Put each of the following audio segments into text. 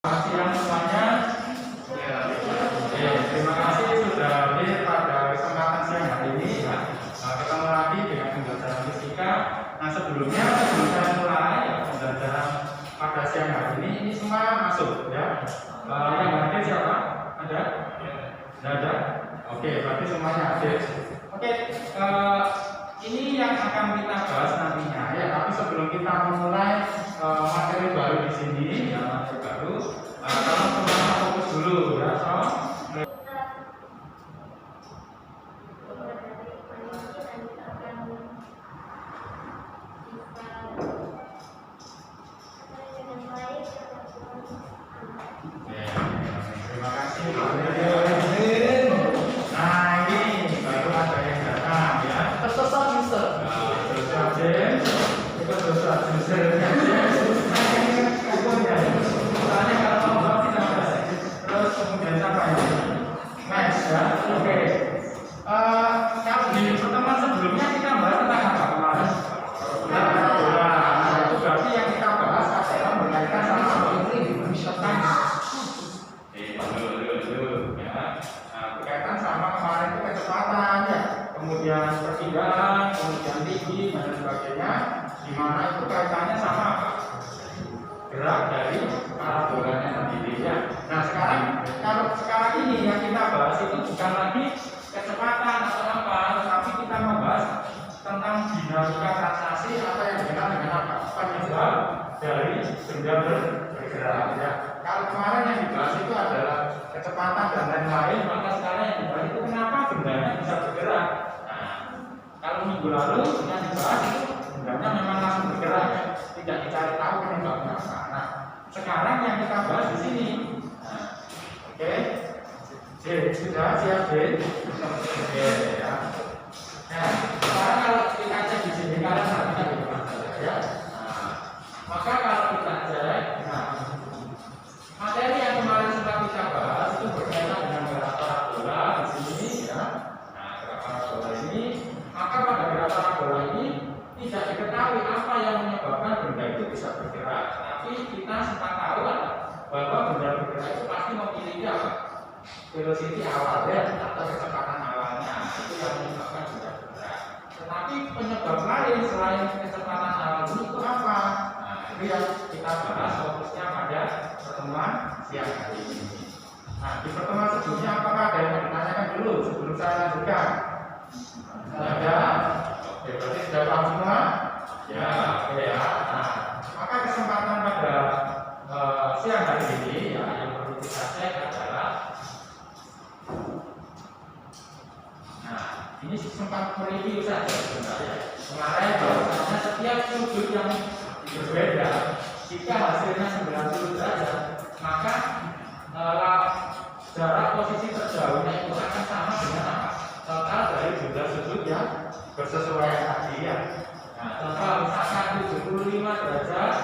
Terima kasih semuanya. Terima kasih sudah hadir pada kesempatan siang hari ini. Ketemu lagi dengan pembelajaran fisika. Nah sebelum saya mulai pembelajaran pada siang hari ini semua masuk ya. Yang hadir siapa? Ada? Tidak ada? Oke, berarti semuanya hadir. Oke, ini yang akan kita bahas nantinya ya. Tapi sebelum kita memulai materi baru di sini, ya materi baru, kalau semuanya fokus dulu ya, so. Terima kasih. Nah ini baru ada yang datang ya. Tersesat Mister. Itu dosa soalnya kalau mau tidak ada. Terus kemudian apa ini? Next ya. Oke. Kalau di pertemuan sebelumnya kita bahas tentang apa kemarin? Nah, itu berarti yang kita bahas adalah berkaitan sama tentang berkaitan sama kemarin itu kecepatan ya, kemudian perpindahan, kemudian tinggi dan sebagainya, di mana itu kaitannya sama apa? Gerak dari parabolanya sendiri ya. Nah kalau sekarang ini yang kita bahas itu bukan lagi kecepatan atau apa, tetapi kita membahas tentang dinamika transaksi atau yang dikenal dengan apa? Penyebab dari benda bergerak ya. Kalau kemarin yang dibahas itu adalah kecepatan dan lain-lain, maka sekarang yang dibahas itu kenapa bendanya bisa bergerak. Nah, kalau minggu lalu yang dibahas itu bendanya memang langsung bergerak ya, tidak dicari tahu penyebabnya apa. Nah, sekarang yang kita bahas di sini. Nah, oke. Sudah siap, Oke ya. Nah, sekarang kalau kita cek di sini kalian perhatikan di depan saya ya. Nah, maka kalau kita cek, nah materi yang kemarin sempat kita bahas itu berkaitan dengan gerak parabola di sini ya. Nah, gerak parabola ini, maka pada gerak parabola ini tidak diketahui apa yang menyebabkan benda itu bisa bergerak. Tapi kita sempat tahu bahwa benda bergerak itu pasti memiliki apa? Velocity awalnya atau kecepatan awalnya, itu yang menyebabkan benda bergerak. Tetapi penyebab lain selain kecepatan awal itu apa? Nah, itu yang kita bahas fokusnya pada pertemuan siang hari ini. Nah, di pertemuan sebelumnya apakah ada yang ditanyakan dulu sebelum saya lanjutkan? Ada? Oke, berarti sudah paham semua? Ya, oke ya. Nah, maka kesempatan pada siang hari ini ya, yang perlu kita cek adalah, nah, ini sempat mereview saja sebenarnya. Kemarin bahwasanya setiap sudut yang berbeda, jika hasilnya 90 derajat, maka jarak posisi terjauhnya itu akan sama dengan apa? Total dari jumlah sudut yang bersesuaian tadi ya. Nah, total misalkan 75 derajat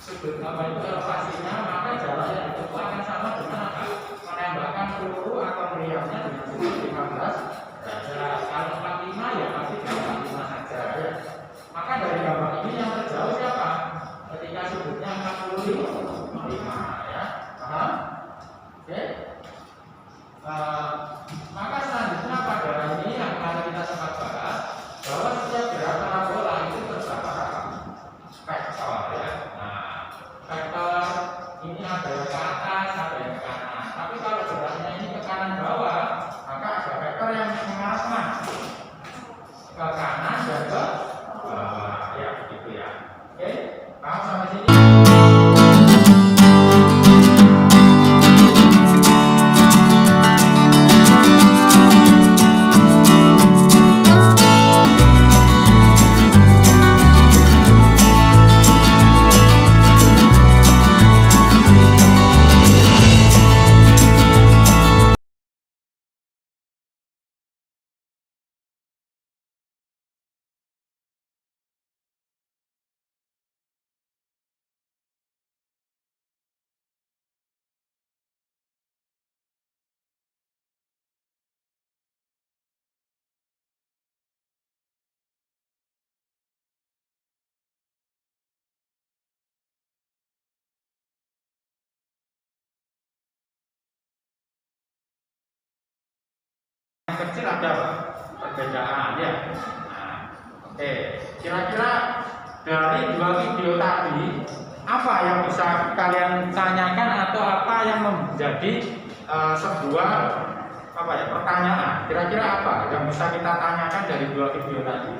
sudut apa itu elevasinya, maka jarak yang ditempuh akan sama dengan apa? Menembakkan peluru atau meriamnya dengan sudut 15 derajat. Kalau 45 ya pasti 45 saja ya. Maka dari gambar ini yang terjauh siapa? Ketika sudutnya 45 ya. Paham? Oke. Maka selanjutnya pada ini yang kemarin kita sempat bahas bahwa setiap gerak parabola itu terdapat apa? Vektor ya. Nah, vektor ada perbedaan ya. Nah, oke, kira-kira dari dua video tadi apa yang bisa kalian tanyakan atau apa yang menjadi sebuah apa ya pertanyaan? Kira-kira apa yang bisa kita tanyakan dari dua video tadi?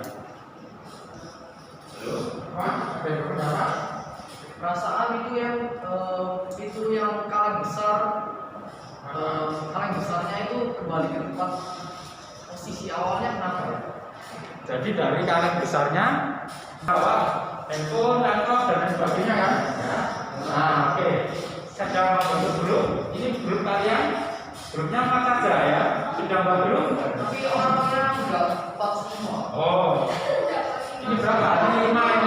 Wah, ada yang berapa? Perasaan itu yang kaleng besar, kaleng besarnya itu kembali ke tempat posisi awalnya kenapa ya? Jadi dari kaleng besarnya bawa handphone, laptop dan lain sebagainya kan? Nah, oke. Saya jawab untuk grup. Ini grup kalian. Grupnya apa saja ya? Sudah buat grup? Tapi orang-orangnya nggak tepat semua. Oh, ini berapa? Ini 5 ya.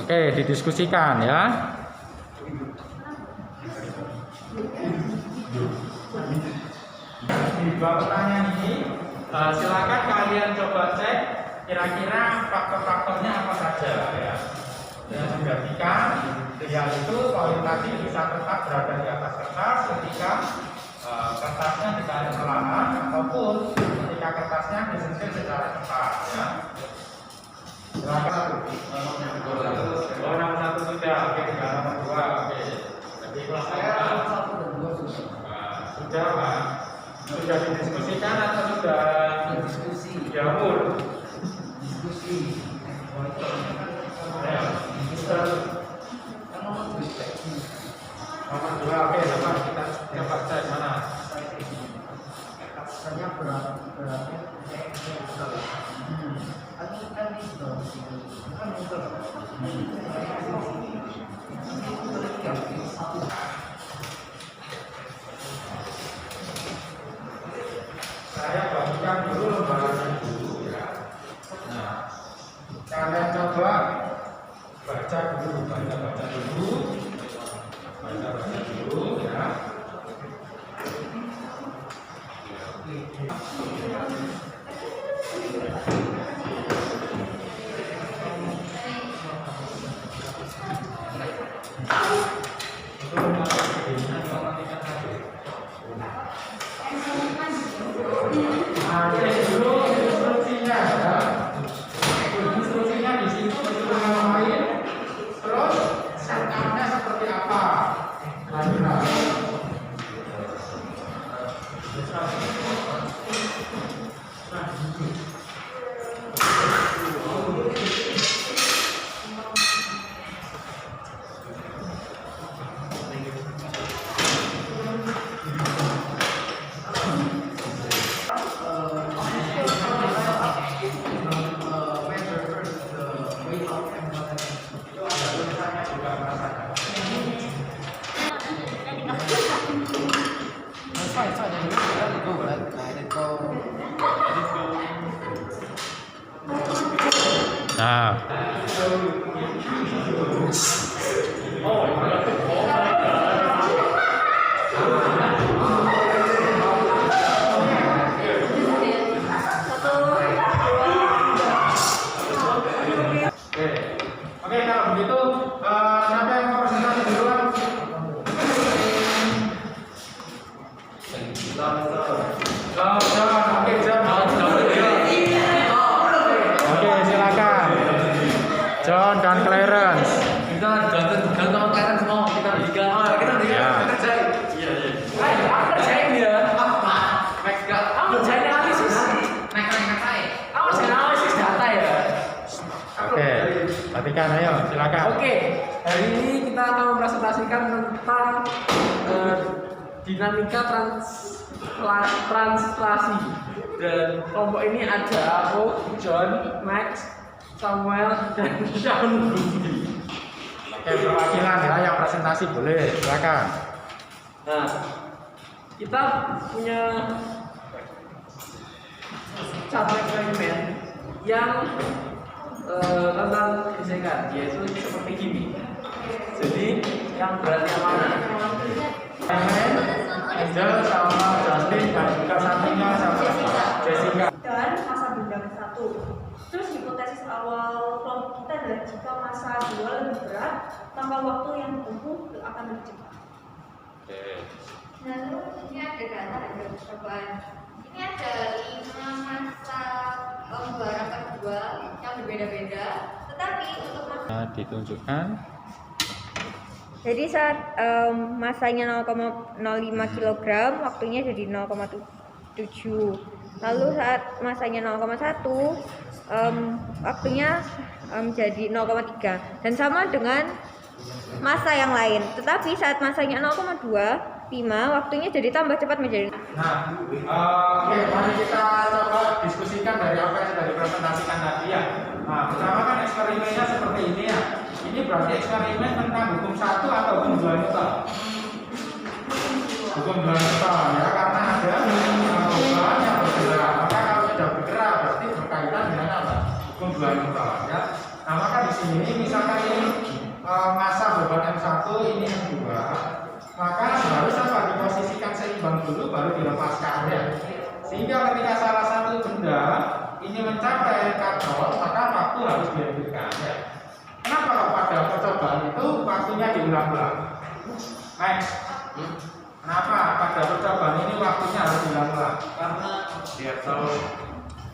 Oke, didiskusikan ya. Di dua pertanyaan ini, silakan kalian coba cek kira-kira faktor-faktornya apa saja ya. Yang diperhatikan, yaitu poin tadi bisa tetap berada di atas kertas ketika kertasnya ditarik perlahan ataupun ketika kertasnya disentil secara cepat ya. Silakan. Oh, nomor 1 sudah. Oke, tinggal nomor 2. Oke. Jadi Saya nomor 1 dan 2 sudah. sudah Pak. Sudah didiskusikan atau sudah Diskusi. diambil? Diskusi. Ya. Yang nomor 2. Nomor 2. Oke, coba kita coba cek mana. Katanya beratnya kan ini sudah kan Saya bagikan dulu lembarannya dulu ya. Nah, kalian coba baca dulu, baca dulu ya. Instruksinya di sini lain, terus setupnya seperti apa? Nah, oke, kalau begitu siapa yang mau presentasi duluan? Oke, silakan. John dan Clarence. Kita Jonathan sama Clarence semua kita bertiga. Kita kerjain. Iya. Aku kerjain dia. Apa? Kamu kerjain analisis. Naik. Kamu kerjain analisis data ya. Oke, perhatikan ayo, silakan. Oke, hari ini kita akan mempresentasikan tentang dinamika translasi. Dan kelompok ini ada aku, John, Max, Samuel, dan Sean Budi. Oke, perwakilan ya yang presentasi boleh, silakan. Nah, kita punya cabang eksperimen yang tentang gesekan, yaitu seperti gini. Jadi yang berarti yang mana? Angel sama Justin dan juga satunya sama Jessica. Dan masa benda ke-1. Terus tambah cepat. Oke. Lalu ini ada data ada percobaan. Ini ada 5 masa pembuaran kedua yang berbeda-beda, tetapi untuk masa Ditunjukkan. jadi saat masanya 0,05 kg, waktunya jadi 0,7. Lalu saat masanya 0,1, waktunya jadi 0,3 dan sama dengan masa yang lain. Tetapi saat masanya 0,25, waktunya jadi tambah cepat menjadi. Nah, oke, mari kita coba diskusikan dari apa yang sudah dipresentasikan tadi ya. Nah, pertama kan eksperimennya seperti ini ya. Ini berarti eksperimen tentang hukum 1 atau hukum 2 Newton. Hukum 2 Newton ya, karena ada beban yang bergerak. Maka kalau sudah bergerak berarti berkaitan dengan apa? Hukum 2 Newton ya. Nah, maka di sini misalkan ini massa beban M1, ini M2, maka harus apa? Diposisikan seimbang dulu baru dilepaskan ya. Sehingga ketika salah satu benda ini mencapai katrol, maka waktu harus dihentikan ya. Kenapa kalau pada percobaan itu waktunya diulang-ulang? Max, kenapa pada percobaan ini waktunya harus diulang-ulang? Karena dia tahu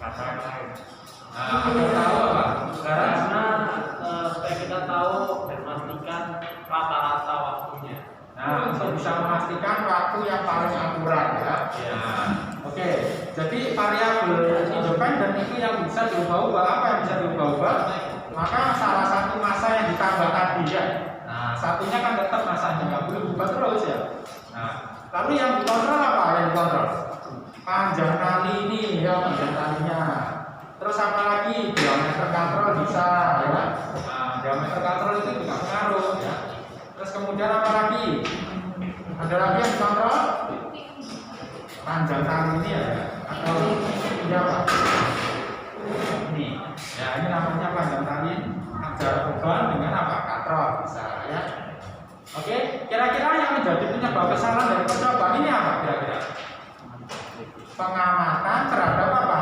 kata yang lain. Nah, kita tahu apa? Karena supaya kita tahu dan memastikan rata-rata waktunya. Nah, untuk bisa memastikan waktu yang paling akurat ya. Ya. Oke, jadi variabel independen itu yang bisa diubah-ubah. Apa yang bisa diubah-ubah? Maka salah satu massa yang ditambah tadi ya. Nah, satunya kan tetap massanya, nggak boleh berubah terus ya. Nah, lalu yang dikontrol apa? Yang dikontrol panjang tali ini ya, panjang talinya. Terus apa lagi? Diameter katrol bisa ya. Nah, diameter katrol itu juga pengaruh ya. Terus kemudian apa lagi? Ada lagi yang dikontrol? Panjang tali ini ya, atau ini apa? Ini, ya ini namanya panjang tali antara beban dengan apa? Katrol bisa ya. Oke, kira-kira yang menjadi penyebab kesalahan dari percobaan ini apa? Kira-kira pengamatan terhadap apa?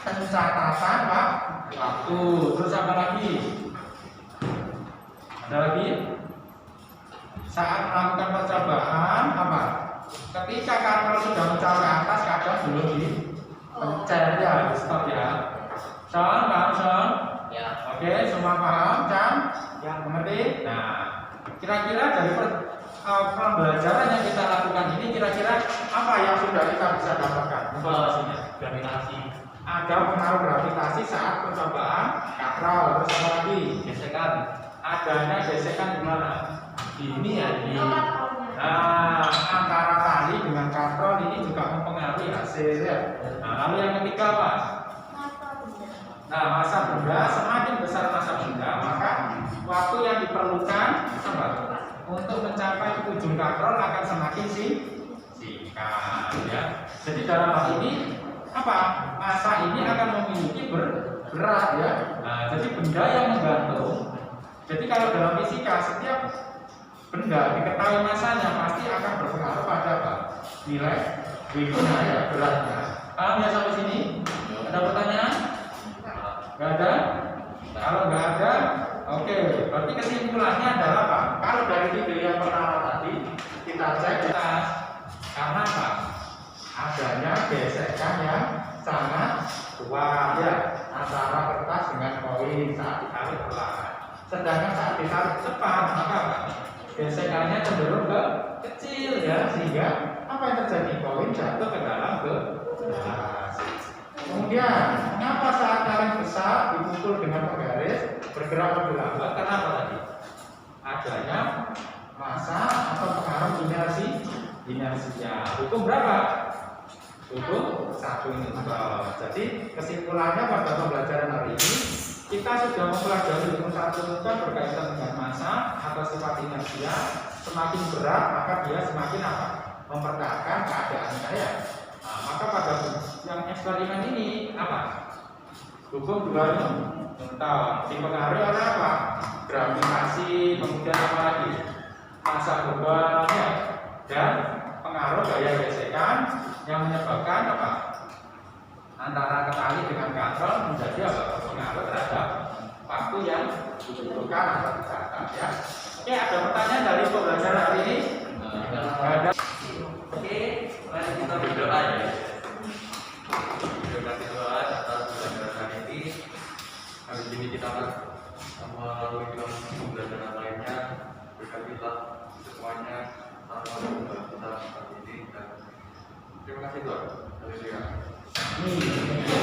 Pencatatan Pak waktu. Terus apa lagi? Ada lagi? Saat melakukan percobaan apa? Ketika katrol sudah mencapai atas, kadang belum dipencet ya, di stop ya. Son, paham Son? Ya. Oke, semua paham Chan? Yang mengerti? Nah, kira-kira dari pembelajaran yang kita lakukan ini, kira-kira apa yang sudah kita bisa dapatkan informasinya? Gravitasi. Ada pengaruh gravitasi saat percobaan katrol. Terus apa lagi? Gesekan. Adanya gesekan di mana? Ini ya di. Nah, Nah, antara tali dengan katrol ini juga mempengaruhi hasil ya. Nah, lalu yang ketiga apa? Nah, massa benda, semakin besar massa benda, maka waktu yang diperlukan apa? Untuk mencapai ujung katrol akan semakin singkat ya. Jadi dalam hal ini apa? Massa ini akan memiliki berat ya. Nah, jadi benda yang menggantung. Jadi kalau dalam fisika setiap benda diketahui masanya pasti akan berpengaruh pada apa? Nilai W-nya ya, beratnya. Paham ya sampai sini? Ada pertanyaan? Gak ada? Kalau nggak ada, oke. Berarti kesimpulannya adalah apa? Kalau dari video yang pertama tadi kita cek atas, karena apa? Adanya gesekan yang sangat kuat ya antara kertas dengan koin saat ditarik perlahan. Sedangkan saat ditarik cepat, maka apa? Gesekannya cenderung ke kecil ya, sehingga apa yang terjadi? Koin jatuh ke dalam gelas. Kemudian, mengapa saat kaleng besar dipukul dengan penggaris bergerak lebih lambat? Kenapa tadi? Adanya massa atau pengaruh inersia. Hukum berapa? Hukum 1 Newton. Jadi kesimpulannya pada pembelajaran hari ini kita sudah mempelajari hukum 1 Newton berkaitan dengan massa atau sifat inersia. Semakin berat maka dia semakin apa? Mempertahankan keadaannya ya. Nah, maka pada yang eksperimen ini apa? Hukum 2 Newton dipengaruhi oleh apa? Gravitasi, kemudian apa lagi? Massa beban ya, dan pengaruh gaya gesekan yang menyebabkan apa? Antara tali dengan katrol menjadi apa? Pengaruh terhadap waktu yang dibutuhkan atau dicatat ya. Oke. Oke, ada pertanyaan dari pembelajaran hari ini? Ada. Oke, mari kita berdoa ya. Terima kasih Tuhan atas pembelajaran hari ini. Habis ini kita akan melalui pembelajaran lainnya. Berkatilah semuanya sama kita hari ini. Terima kasih Tuhan. Haleluya.